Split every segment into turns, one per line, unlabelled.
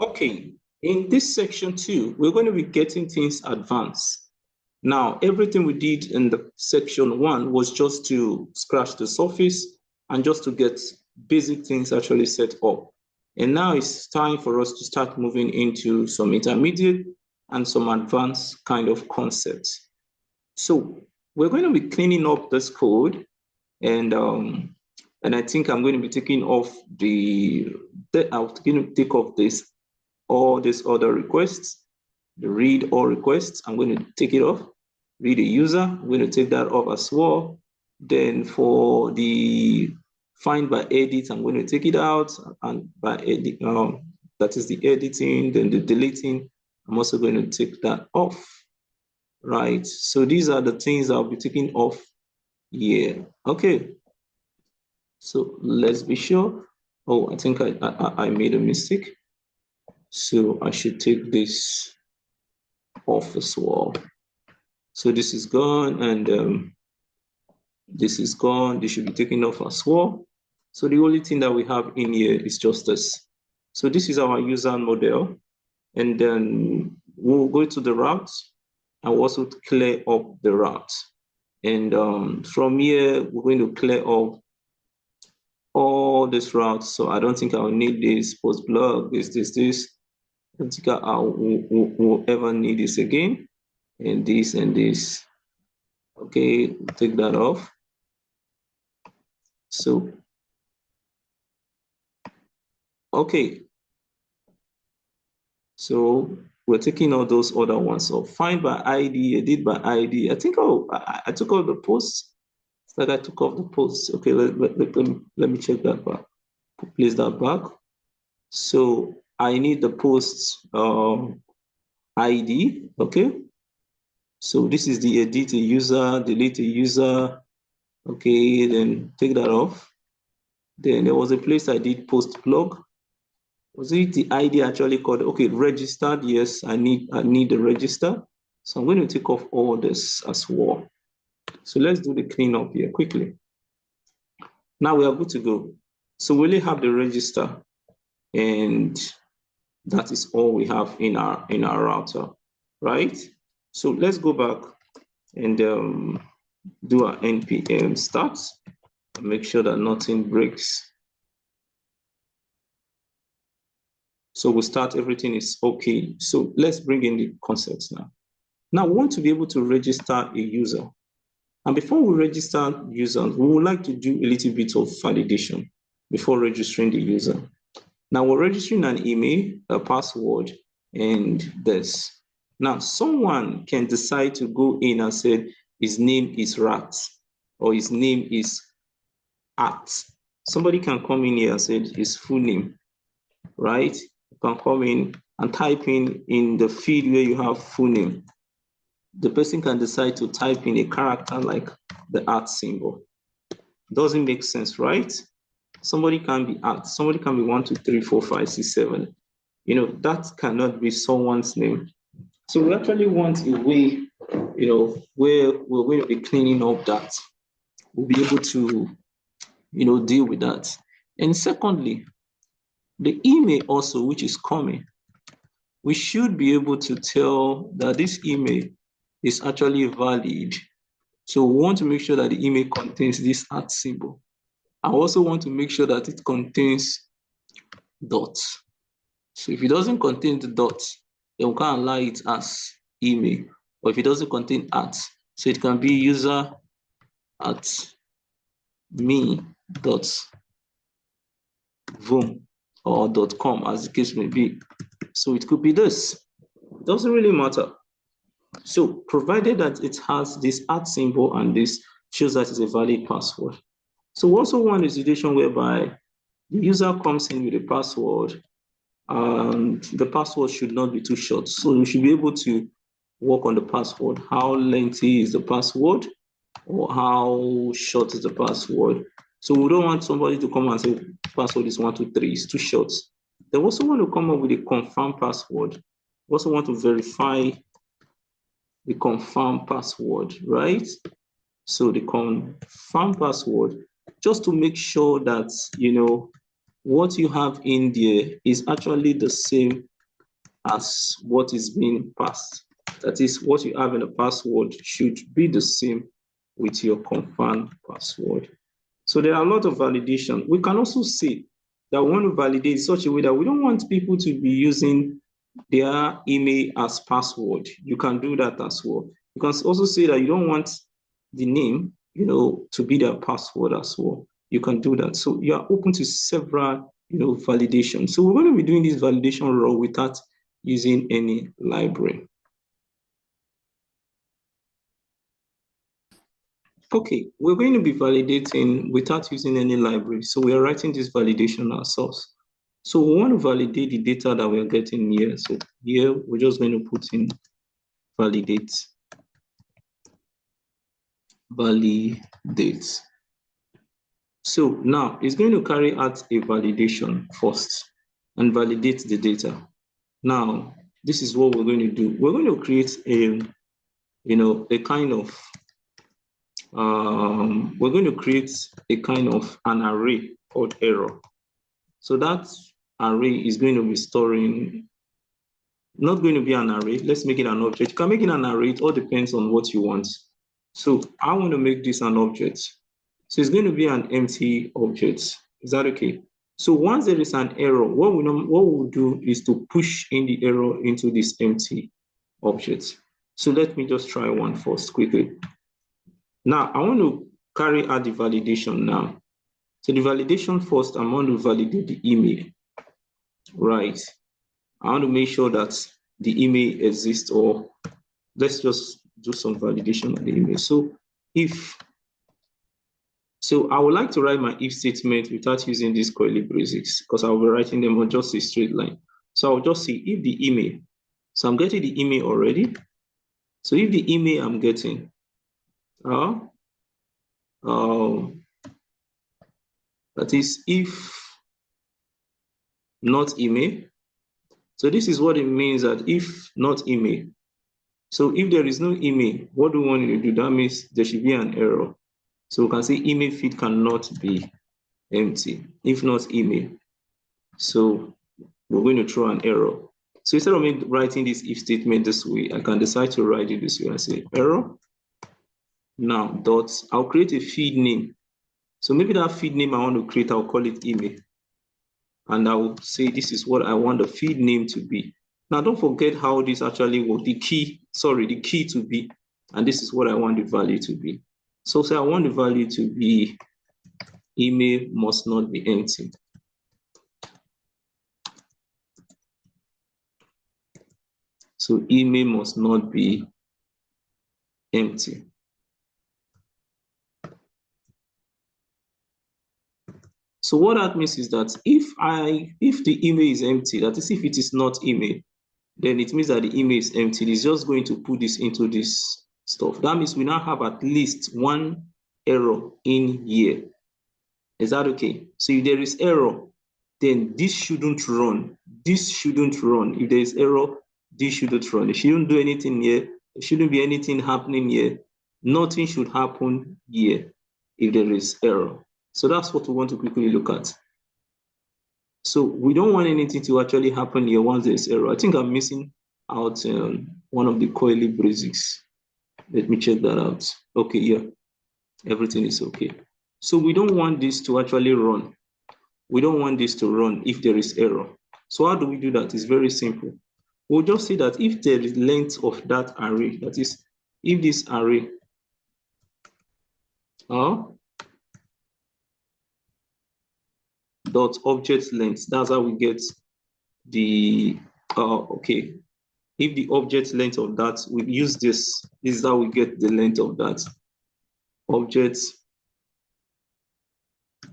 Okay, in this section 2, we're going to be getting things advanced. Now, everything we did in the section 1 was just to scratch the surface and just to get basic things actually set up. And now it's time for us to start moving into some intermediate and some advanced kind of concepts. So we're going to be cleaning up this code, and I think I'm going to be taking off I'm going to take off all these other requests, the read all requests. I'm going to take it off. Read a user, I'm going to take that off as well. Then for the find by edit, I'm going to take it out, and by edit, that is the editing, then the deleting, I'm also going to take that off, right? So these are the things I'll be taking off here. Okay, so let's be sure. Oh, I think I made a mistake. So I should take this off as well. So this is gone, and this is gone. This should be taken off as well. So the only thing that we have in here is just this. So this is our user model. And then we'll go to the route and we'll also clear up the route. And from here, we're going to clear up all this routes. So I don't think I'll need this post blog, this. I don't think will ever need this again. And this and this. Okay, we'll take that off. So, okay. So we're taking all those other ones. So find by ID, edit by ID. I think, I took off the posts. It's like I took off the posts. Okay, let me check that back. Place that back. So I need the post ID, okay? So this is the edit a user, delete a user. Okay, then take that off. Then there was a place I did post blog. Was it the ID actually called? Okay, registered. Yes, I need the register. So I'm going to take off all this as well. So let's do the cleanup here quickly. Now we are good to go. So we only have the register, and that is all we have in our router, right? So let's go back and do our npm start and make sure that nothing breaks. So we'll start, everything is okay. So let's bring in the concepts now. Now we want to be able to register a user. And before we register users, we would like to do a little bit of validation before registering the user. Now we're registering an email, a password, and this. Now someone can decide to go in and say his name is Rat or his name is At. Somebody can come in here and say his full name, right? You can come in and type in the field where you have full name. The person can decide to type in a character like the @ symbol. Doesn't make sense, right? Somebody can be @ somebody can be 1, 2, 3, 4, 5, 6, 7. You know, that cannot be someone's name. So we actually want a way, you know, where we're going to be cleaning up that. We'll be able to, you know, deal with that. And secondly, the email also, which is coming, we should be able to tell that this email is actually valid. So we want to make sure that the email contains this @ symbol. I also want to make sure that it contains dots. So if it doesn't contain the dots, then we can't allow it as email. Or if it doesn't contain @ so it can be user @me.vom or .com, as the case may be. So it could be this. It doesn't really matter. So provided that it has this @ symbol and this shows that it's a valid password. So we also want a situation whereby the user comes in with a password and the password should not be too short. So we should be able to work on the password. How lengthy is the password or how short is the password? So we don't want somebody to come and say password is 1, 2, 3, it's too short. They also want to come up with a confirmed password. We also want to verify the confirmed password, right? So the confirmed password, just to make sure that, you know, what you have in there is actually the same as what is being passed. That is, what you have in the password should be the same with your confirmed password. So there are a lot of validation. We can also say that we want to validate in such a way that we don't want people to be using their email as password. You can do that as well. You can also say that you don't want the name, to be their password as well. You can do that. So you are open to several, validation. So we're going to be doing this validation role without using any library. Okay, we're going to be validating without using any library. So we are writing this validation ourselves. So we want to validate the data that we're getting here. So here we're just going to put in validate. So now it's going to carry out a validation first and validate the data. Now, this is what we're going to do. We're going to create a kind of we're going to create a kind of an array called error. So that array is going to be storing, not going to be an array. Let's make it an object. You can make it an array. It all depends on what you want. So I want to make this an object. So it's going to be an empty object. Is that okay? So once there is an error, what we'll do is to push in the error into this empty object. So let me just try one first quickly. Now I want to carry out the validation now. So the validation first, I'm going to validate the email. Right. I want to make sure that the email exists, or let's just do some validation of the email. So I would like to write my if statement without using these curly braces, because I'll be writing them on just a straight line. So I'll just say if the email, so I'm getting the email already. So if the email I'm getting, that is if not email. So this is what it means, that if not email. So if there is no email, what do we want to do? That means there should be an error. So we can say email feed cannot be empty, if not email. So we're going to throw an error. So instead of me writing this if statement this way, I can decide to write it this way and say error. Now dots, I'll create a feed name. So maybe that feed name I want to create, I'll call it email. And I will say this is what I want the feed name to be. Now don't forget how this actually works, the key to be, and this is what I want the value to be. So say I want the value to be email must not be empty. So email must not be empty. So what that means is that if the email is empty, that is, if it is not email, then it means that the email is empty. It's just going to put this into this stuff. That means we now have at least one error in here. Is that okay? So if there is error, then this shouldn't run. This shouldn't run. If there is error, this shouldn't run. It shouldn't do anything here. There shouldn't be anything happening here. Nothing should happen here if there is error. So that's what we want to quickly look at. So we don't want anything to actually happen here once there's error. I think I'm missing out one of the coily basics. Let me check that out. Okay, yeah, everything is okay. So we don't want this to actually run. We don't want this to run if there is error. So how do we do that? It's very simple. We'll just say that if there is length of that array, that is, if this array dot object length, that's how we get the okay. If the object length of that, we use this is how we get the length of that object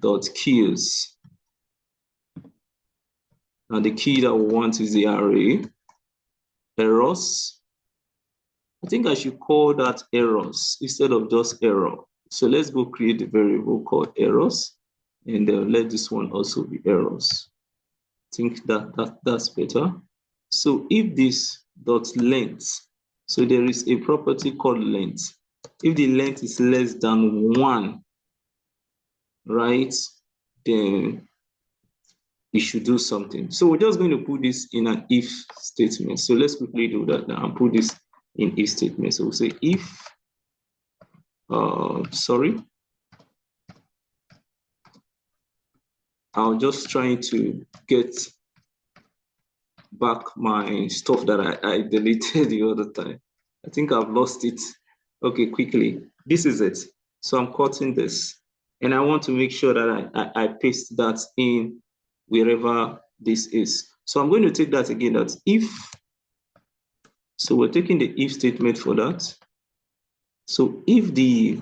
dot keys. And the key that we want is the array errors. I think I should call that errors instead of just error. So let's go create a variable called errors, and let this one also be errors. I think that's better. So if this dot length, so there is a property called length. If the length is less than 1, right, then it should do something. So we're just going to put this in an if statement. So let's quickly do that now and put this in if statement. So we'll say if, I'm just trying to get back my stuff that I deleted the other time. I think I've lost it. Okay, quickly. This is it. So I'm cutting this. And I want to make sure that I paste that in wherever this is. So I'm going to take that again, that if, so we're taking the if statement for that. So if the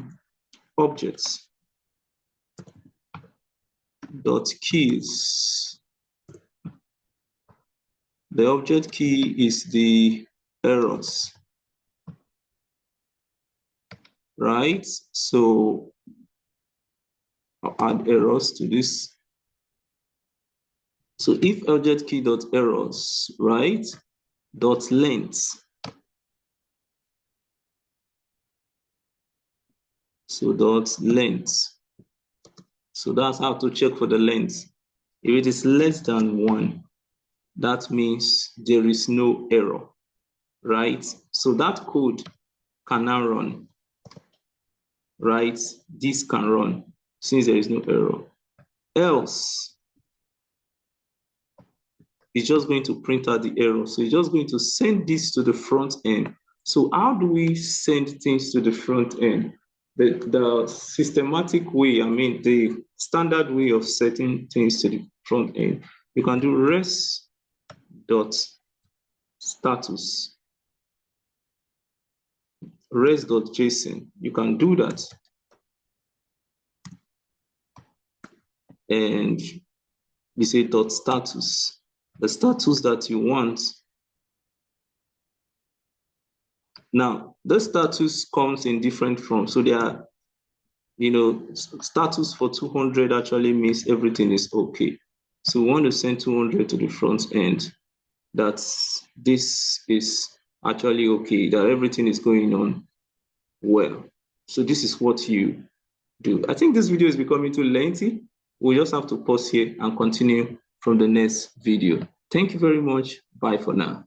objects dot keys, the object key is the errors, right? So I'll add errors to this. So if object key dot errors, right, dot length. So dot length. So that's how to check for the length. If it is less than 1, that means there is no error, right? So that code can now run, right? This can run since there is no error. Else, it's just going to print out the error. So it's just going to send this to the front end. So how do we send things to the front end? The systematic way, I mean, the standard way of setting things to the front end, you can do res.status, res.json. You can do that. And you say dot status, the status that you want. Now, the status comes in different forms. So there are, status for 200 actually means everything is okay. So we want to send 200 to the front end, that this is actually okay, that everything is going on well. So this is what you do. I think this video is becoming too lengthy. We'll just have to pause here and continue from the next video. Thank you very much. Bye for now.